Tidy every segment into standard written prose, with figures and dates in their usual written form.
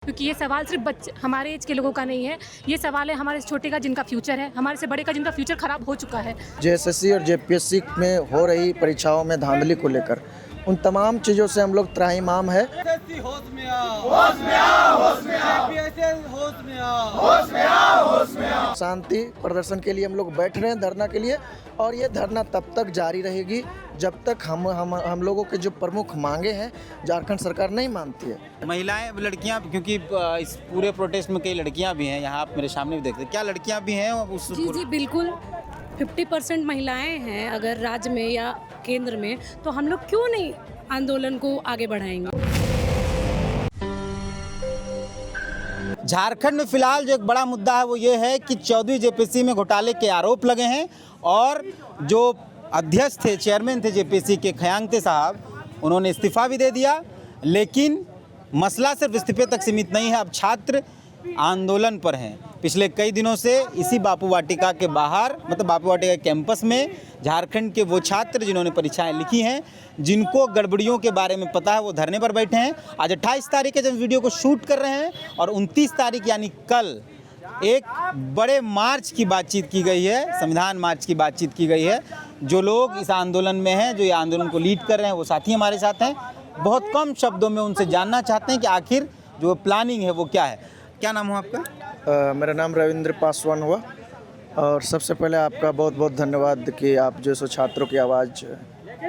क्योंकि ये सवाल सिर्फ बच्चे हमारे एज के लोगों का नहीं है, ये सवाल है हमारे से छोटे का जिनका फ्यूचर है, हमारे से बड़े का जिनका फ्यूचर खराब हो चुका है। जेएसएससी और जेपीएससी में हो रही परीक्षाओं में धांधली को लेकर उन तमाम चीज़ों से हम लोग त्राहिमाम है। जेएसएससी होश में आओ, होश में आओ, होश में आओ, जेपीएससी होश में आओ, होश में आओ, होश में आओ। शांति प्रदर्शन के लिए हम लोग बैठ रहे हैं धरना के लिए, और ये धरना तब तक जारी रहेगी जब तक हम लोगों के जो प्रमुख मांगे हैं झारखंड सरकार नहीं मानती है। महिलाएं लड़कियां, क्योंकि इस पूरे प्रोटेस्ट में कई लड़कियां भी हैं, यहाँ आप मेरे सामने भी देखते हैं, क्या लड़कियां भी हैं उस जी जी बिल्कुल 50% महिलाएं हैं अगर राज्य में या केंद्र में, तो हम लोग क्यों नहीं आंदोलन को आगे बढ़ाएंगे। झारखंड में फिलहाल जो एक बड़ा मुद्दा है वो ये है कि 14वीं जेपीएससी में घोटाले के आरोप लगे हैं और जो अध्यक्ष थे, चेयरमैन थे जेपीएससी के खयांगते साहब, उन्होंने इस्तीफा भी दे दिया। लेकिन मसला सिर्फ इस्तीफे तक सीमित नहीं है, अब छात्र आंदोलन पर हैं। पिछले कई दिनों से इसी बापू वाटिका के बाहर, मतलब बापू वाटिका कैंपस में झारखंड के वो छात्र जिन्होंने परीक्षाएं लिखी हैं, जिनको गड़बड़ियों के बारे में पता है, वो धरने पर बैठे हैं। आज 28 तारीख के जब वीडियो को शूट कर रहे हैं और 29 तारीख यानी कल एक बड़े मार्च की बातचीत की गई है, संविधान मार्च की बातचीत की गई है। जो लोग इस आंदोलन में हैं, जो ये आंदोलन को लीड कर रहे हैं, वो साथी हमारे साथ हैं। बहुत कम शब्दों में उनसे जानना चाहते हैं कि आखिर जो प्लानिंग है वो क्या है। क्या नाम हो आपका? मेरा नाम रविंद्र पासवान हुआ, और सबसे पहले आपका बहुत बहुत धन्यवाद कि आप जो सो छात्रों की आवाज़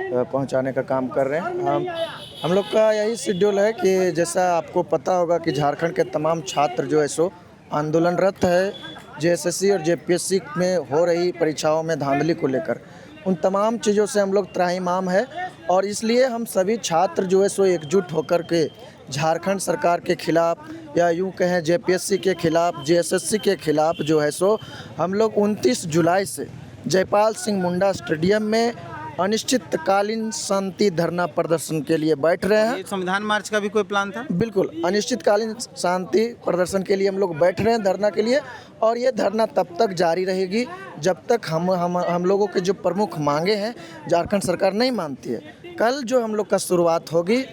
पहुंचाने का काम कर रहे हैं। हम लोग का यही शेड्यूल है कि जैसा आपको पता होगा कि झारखंड के तमाम छात्र जो है सो आंदोलनरत है जेएसएससी और जेपीएससी में हो रही परीक्षाओं में धांधली को लेकर। उन तमाम चीज़ों से हम लोग त्राहिमाम है, और इसलिए हम सभी छात्र जो है सो एकजुट होकर के झारखंड सरकार के खिलाफ, या यूँ कहें जेपीएससी के खिलाफ, जेएसएससी के खिलाफ जो है सो हम लोग 29 जुलाई से जयपाल सिंह मुंडा स्टेडियम में अनिश्चितकालीन शांति धरना प्रदर्शन के लिए बैठ रहे हैं। ये संविधान मार्च का भी कोई प्लान था? बिल्कुल, अनिश्चितकालीन शांति प्रदर्शन के लिए हम लोग बैठ रहे हैं धरना के लिए, और ये धरना तब तक जारी रहेगी जब तक हम लोगों के जो प्रमुख मांगे हैं झारखंड सरकार नहीं मानती है। कल जो हम लोग का शुरुआत होगी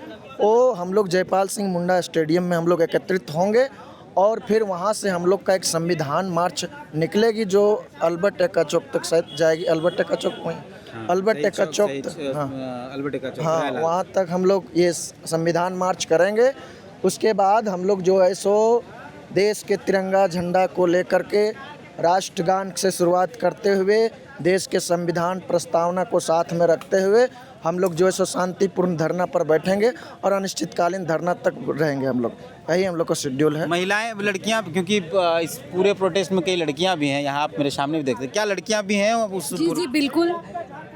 वो हम लोग जयपाल सिंह मुंडा स्टेडियम में हम लोग एकत्रित होंगे, और फिर वहाँ से हम लोग का एक संविधान मार्च निकलेगी जो अल्बर्ट एक्का चौक तक शायद जाएगी। अल्बर्ट एक्का चौक वहीं, अल्बर्ट एक्का चौक, हाँ, वहाँ तक हम लोग ये संविधान मार्च करेंगे। उसके बाद हम लोग जो है सो देश के तिरंगा झंडा को लेकर के राष्ट्रगान से शुरुआत करते हुए देश के संविधान प्रस्तावना को साथ में रखते हुए हम लोग जो है सो शांतिपूर्ण धरना पर बैठेंगे और अनिश्चितकालीन धरना तक रहेंगे। हम लोग यही हम लोग का शेड्यूल है। महिलाएं लड़कियां, क्योंकि इस पूरे प्रोटेस्ट में कई लड़कियां भी हैं, यहाँ आप मेरे सामने भी देखते हैं, क्या लड़कियां भी हैं उस जी जी बिल्कुल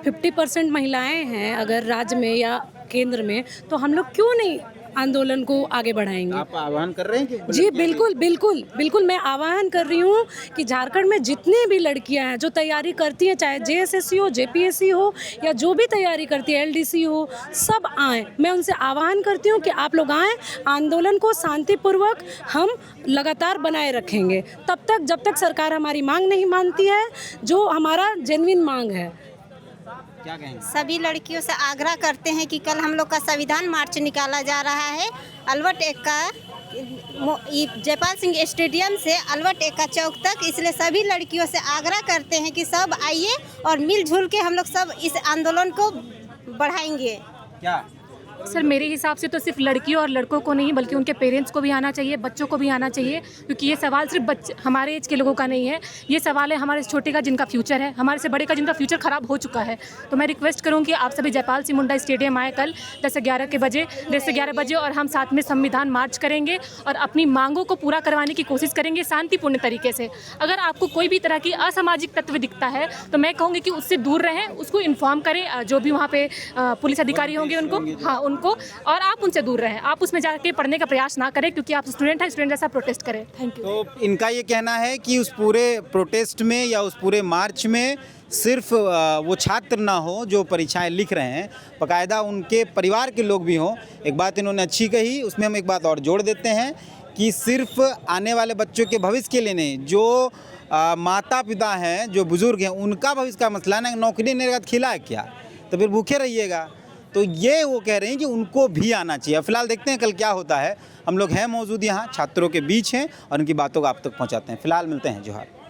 50% महिलाएं हैं अगर राज्य में या केंद्र में, तो हम लोग क्यों नहीं आंदोलन को आगे बढ़ाएंगे। आप आह्वान कर रहे हैं कि जी बिल्कुल बिल्कुल बिल्कुल, मैं आह्वान कर रही हूँ कि झारखंड में जितनी भी लड़कियां हैं जो तैयारी करती हैं, चाहे जेएसएससी हो, जेपीएससी हो, या जो भी तैयारी करती है, एलडीसी हो, सब आएँ। मैं उनसे आह्वान करती हूँ कि आप लोग आएँ, आंदोलन को शांतिपूर्वक हम लगातार बनाए रखेंगे तब तक जब तक सरकार हमारी मांग नहीं मानती है, जो हमारा जेन्युइन मांग है। क्या कहेंगे? सभी लड़कियों से आग्रह करते हैं कि कल हम लोग का संविधान मार्च निकाला जा रहा है अल्बर्ट एक्का जयपाल सिंह स्टेडियम से अल्बर्ट एक्का चौक तक, इसलिए सभी लड़कियों से आग्रह करते हैं कि सब आइए और मिलजुल के हम लोग सब इस आंदोलन को बढ़ाएंगे। क्या सर, मेरे हिसाब से तो सिर्फ लड़कियों और लड़कों को नहीं बल्कि उनके पेरेंट्स को भी आना चाहिए, बच्चों को भी आना चाहिए, क्योंकि ये सवाल सिर्फ बच्चे हमारे एज के लोगों का नहीं है, ये सवाल है हमारे से छोटे का जिनका फ्यूचर है, हमारे से बड़े का जिनका फ्यूचर खराब हो चुका है। तो मैं रिक्वेस्ट करूँ कि आप सभी जयपाल सिंह मुंडा स्टेडियम आए कल 10 से 11 बजे और हम साथ में संविधान मार्च करेंगे और अपनी मांगों को पूरा करवाने की कोशिश करेंगे शांतिपूर्ण तरीके से। अगर आपको कोई भी तरह की असामाजिक तत्व दिखता है तो मैं कहूँगी कि उससे दूर रहें, उसको इन्फॉर्म करें, जो भी वहाँ पे पुलिस अधिकारी होंगे उनको, हाँ उनको, और आप उनसे दूर रहें। आप उसमें जाके पढ़ने का प्रयास ना करें, क्योंकि आप स्टूडेंट हैं, स्टूडेंट जैसा प्रोटेस्ट करें। Thank you. तो इनका ये कहना है कि उस पूरे प्रोटेस्ट में या उस पूरे मार्च में सिर्फ वो छात्र ना हो जो परीक्षाएं लिख रहे हैं, बाकायदा उनके परिवार के लोग भी हों। एक बात इन्होंने अच्छी कही, उसमें हम एक बात और जोड़ देते हैं कि सिर्फ आने वाले बच्चों के भविष्य के लिए नहीं, जो माता पिता हैं, जो बुज़ुर्ग हैं, उनका भविष्य का मसला है ना। नौकरी नहीं रहेगा तो खिला क्या, तो फिर भूखे रहिएगा। तो ये वो कह रहे हैं कि उनको भी आना चाहिए। फिलहाल देखते हैं कल क्या होता है। हम लोग हैं मौजूद यहाँ, छात्रों के बीच हैं और उनकी बातों को आप तक पहुँचाते हैं। फिलहाल मिलते हैं, जोहार।